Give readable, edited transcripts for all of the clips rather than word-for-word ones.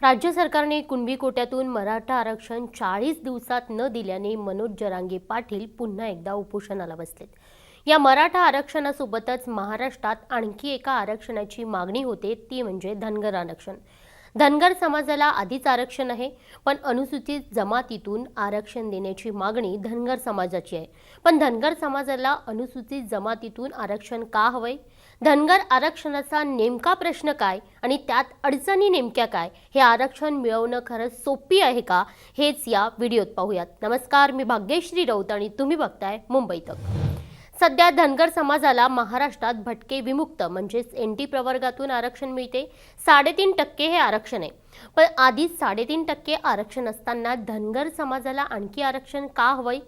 राज्य सरकारने कुणबी कोट्यातून मराठा आरक्षण 40 दिवसात न दिल्याने मनोज जरांगे पाटील पुन्हा एकदा उपोषणाला बसलेत। या मराठा आरक्षणासोबतच महाराष्ट्रात आणखी एका आरक्षणाची मागणी होते, ती म्हणजे धनगर आरक्षण। धनगर समाजाला आधीच आरक्षण आहे, पण अनुसूचित जमातीतून आरक्षण देण्याची मागणी धनगर समाजाची आहे। पण धनगर समाजाला अनुसूचित जमातीतून आरक्षण का हवंय? धनगर आरक्षणाचा नेमका प्रश्न काय आणि त्यात अडचणी नेमक्या काय? हे आरक्षण मिळवणं खरंच सोपी आहे का? हेच या व्हिडिओत पाहूयात। नमस्कार, मी भाग्यश्री राऊत आणि तुम्ही बघताय मुंबई तक। सध्या धनगर समाजाला महाराष्ट्रात भटके विमुक्त म्हणजेच एनटी प्रवर्गातून आरक्षण मिळते। 3.5% हे आरक्षण आहे, पण आधीच 3.5% आरक्षण असताना धनगर समाजाला आणखी आरक्षण का हवंय?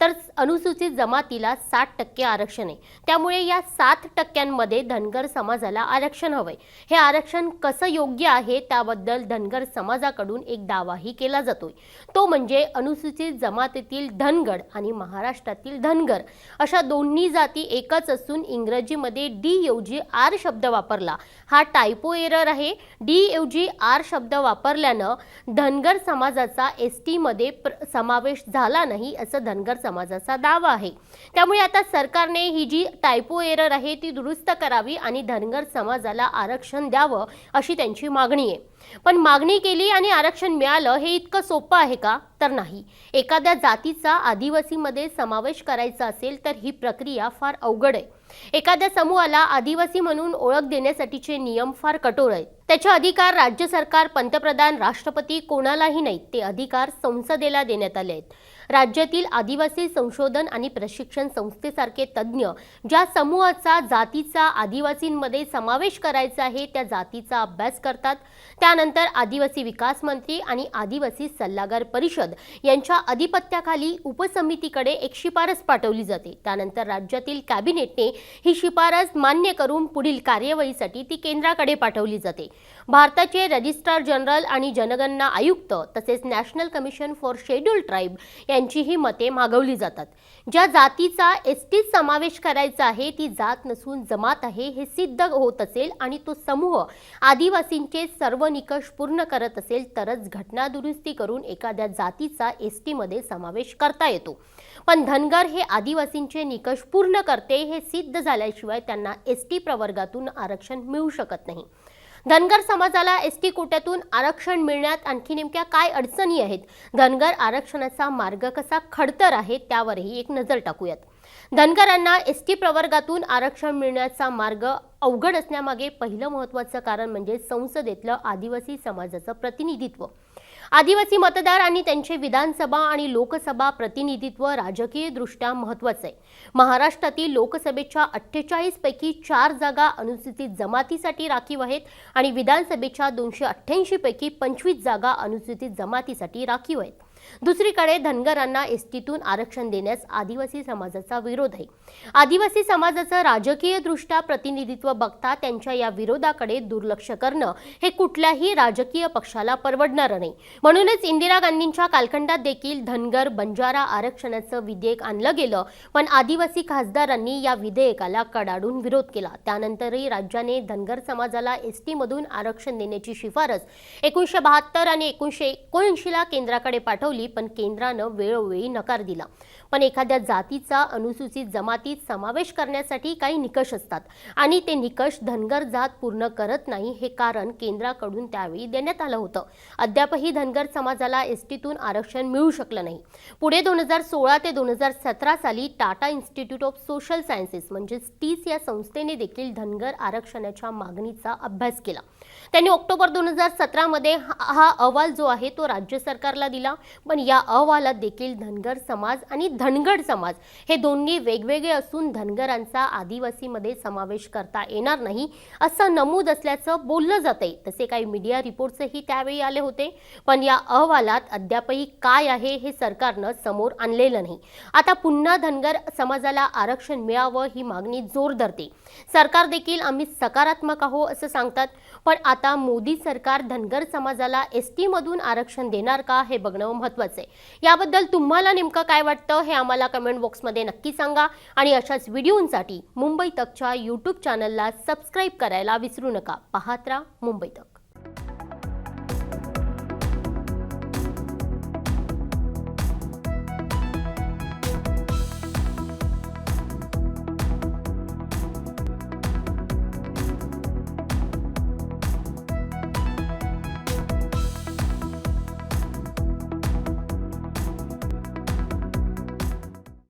तर अनुसूचित जमातीला 60% आरक्षण आहे, त्यामुळे या 7% धनगर समाजाला आरक्षण हवंय। हे आरक्षण कसं योग्य आहे त्याबद्दल धनगर समाजाकडून एक दावाही केला जातोय, तो म्हणजे अनुसूचित जमातीतील धनगर आणि महाराष्ट्रातील धनगर अशा दोन्ही जाती एकच असून इंग्रजीमध्ये डी ऐवजी आर शब्द वापरला, हा टायपो एरर आहे। डी ऐवजी आर शब्द वापरल्यानं धनगर समाजाचा एसटी मध्ये समावेश झाला नाही असं धनगर समाजाचा दावा आहे। त्यामुळे आता सरकारने ही जी टायपो एरर आहे ती दुरुस्त करावी आणि धनगर समाजाला आरक्षण द्यावं अशी त्यांची मागणी आहे। पण मागणी केली आणि आरक्षण मिळालं हे इतकं सोपं आहे का? तर नाही। एखाद्या जातीचा आदिवासीमध्ये समावेश करायचा असेल तर ही प्रक्रिया फार अवघड आहे। एखाद्या समूहाला आदिवासी म्हणून ओळख देण्यासाठीचे नियम फार कठोर आहेत। त्याचे अधिकार राज्य सरकार, पंतप्रधान, राष्ट्रपती कोणालाही नाहीत, ते अधिकार संसदेला देण्यात आले आहेत। राज्यातील आदिवासी संशोधन आणि प्रशिक्षण संस्थेसारखे तज्ज्ञ ज्या समूहाचा जातीचा आदिवासींमध्ये समावेश करायचा आहे त्या जातीचा अभ्यास करतात। त्यानंतर आदिवासी विकास मंत्री आणि आदिवासी सल्लागार परिषद यांच्या अधिपत्याखाली उपसमितीकडे एक शिफारस पाठवली जाते। त्यानंतर राज्यातील कॅबिनेटने ही शिफारस मान्य करून पुढील कार्यवाहीसाठी ती केंद्राकडे पाठवली जाते। भारताचे रजिस्ट्रार जनरल आणि जनगणना आयुक्त तसेच national commission for scheduled tribe यांचीही मते मागवली जातात। ज्या जातीचा एसटीत समावेश करायचा आहे ती जात नसून जमात आहे हे सिद्ध होत असेल आणि तो समूह आदिवासींचे सर्व निकष पूर्ण करत असेल तरच घटना दुरुस्ती करून एखाद्या जातीचा एसटी मध्ये समावेश करता येतो। पण धनगर हे आदिवासींचे निकष पूर्ण करते हे सिद्ध झाल्याशिवाय त्यांना एसटी प्रवर्गातून आरक्षण मिळू शकत नाही। धनगर समाजाला एसटी कोट्यातून आरक्षण मिळण्यात आणखी नेमक्या काय अडचणी आहेत? धनगर आरक्षणाचा मार्ग कसा खडतर आहे त्यावरही एक नजर टाकूयात। धनगरांना एसटी प्रवर्गातून आरक्षण मिळण्याचा मार्ग अवघड असण्यामागे पहिलं महत्त्वाचं कारण म्हणजे संसदेतलं आदिवासी समाजाचं प्रतिनिधित्व। आदिवासी मतदार आणि त्यांचे विधानसभा आणि लोकसभा प्रतिनिधित्व राजकीय दृष्ट्या महत्त्वाचे आहे। महाराष्ट्रातील लोकसभेच्या 48 पैकी 4 जागा अनुसूचित जमातीसाठी राखीव आहेत आणि विधानसभेच्या 288 पैकी 25 जागा अनुसूचित जमातीसाठी राखीव आहेत। दुसरीकडे धनगरांना एसटीतून आरक्षण देण्यास आदिवासी समाजाचा विरोध आहे। आदिवासी समाजाचं राजकीय दृष्ट्या प्रतिनिधित्व बघता त्यांच्या या विरोधाकडे दुर्लक्ष करणं हे कुठल्याही राजकीय पक्षाला परवडणार नाही। म्हणूनच इंदिरा गांधींच्या कालखंडात देखील धनगर बंजारा आरक्षणाचं विधेयक आणलं गेलं, पण आदिवासी खासदारांनी या विधेयकाला कडाडून विरोध केला। त्यानंतरही राज्याने धनगर समाजाला एसटी मधून आरक्षण देण्याची शिफारस 1972 आणि 1979 ला केंद्राकडे पाठवली, पण केंद्रानं वेळोवेळी नकार दिला। पण एखाद्या जातीचा अनुसूचित जमातीत समावेश करण्यासाठी काही निकष असतात आणि ते निकष धनगर जात पूर्ण करत नाही हे कारण केंद्राकडून त्यावेळी देण्यात आलं होतं। अद्यापही धनगर समाजाला एसटीतून आरक्षण मिळू शकलं नाही। पुढे 2016 ते 2017 साली Tata institute of social sciences म्हणजे टीस या संस्थेने देखील धनगर आरक्षणाच्या मागणीचा अभ्यास केला। त्यांनी ऑक्टोबर 2017 मध्ये हा अहवाल जो आहे तो राज्य सरकारला दिला, पण या अहवालात देखील धनगर समाज आणि धनगड समाज हे दोन्ही वेगवेगळे असून धनगरांचा आदिवासीमध्ये समावेश करता येणार नाही असं नमूद असल्याचं बोललं जातंय। तसे काही मीडिया रिपोर्ट्सही त्यावेळी आले होते, पण या अहवालात अद्यापही काय आहे हे सरकारनं समोर आणलेलं नाही। आता पुन्हा धनगर समाजाला आरक्षण मिळावं ही मागणी जोर धरते। सरकार देखील आम्ही सकारात्मक आहोत असं सांगतात, पण आता मोदी सरकार धनगर समाजाला एसटी मधून आरक्षण देणार का हे बघणं महत्त्वाचं आहे। याबद्दल तुम्हाला नेमकं काय वाटतं हे आम्हाला कमेंट बॉक्समध्ये नक्की सांगा आणि अशाच व्हिडिओंसाठी मुंबई तकच्या YouTube चॅनलला सबस्क्राइब करायला विसरू नका। पाहत राहा मुंबई तक।